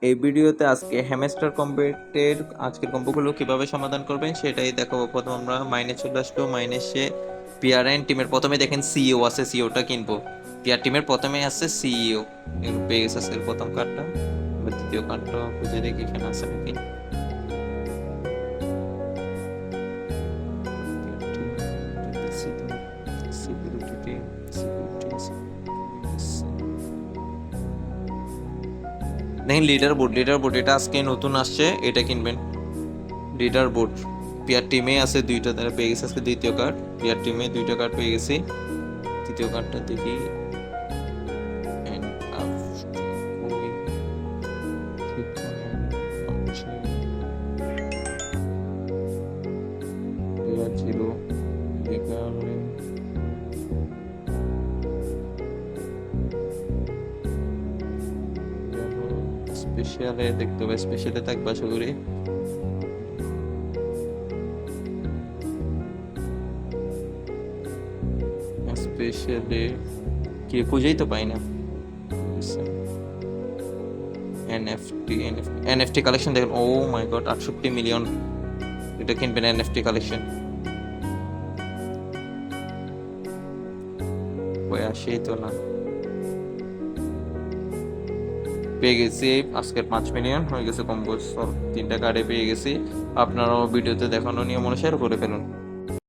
এই ভিডিওতে আজকে হ্যামস্টার কম্পেটের আজকের কম্পোগুলো কিভাবে সমাধান করবেন সেটাই দেখাবো। প্রথম আমরা মাইনে চলে আসলো, মাইনেসে পিআরএন টিমের প্রথমে দেখেন সিইও আছে, সিইওটা কিনবো। পিআর টিমের প্রথমে আছে সিইও, পেয়ে গেছে আজকের প্রথম কার্ডটা। এবার দ্বিতীয় কার্ডটা খুঁজে দেখি এখানে আছে নাকি। দেখেন লিডার বোর্ড এটা আজকে নতুন আসছে, এটা কিনবেন। লিডার বোর্ড পিআর টিমে আছে দুইটা, তারা পেয়ে গেছে আজকে দ্বিতীয় কার্ড। পিআর টিমে দুইটা কার্ড পেয়ে গেছি। তৃতীয় কার্ডটা দেখি। And after going ছিল স্পেশালে দেখতে হবে, স্পেশালে থাকবে আশা করি। স্পেশালে কি খুঁজেই তো পাই না। এনএফটি কালেকশন দেখুন, ও মাই গড 68 মিলিয়ন। এটা কিনবেন এনএফটি কালেকশন। ওই আসেই তো না। পেয়ে গেছি আজকের 5 মিলিয়ন হয়ে গেছে কম্বো, সব তিনটা কার্ডে পেয়ে গেছি। আপনারাও ভিডিওতে দেখানো নিয়ম অনুসারে করে ফেলুন।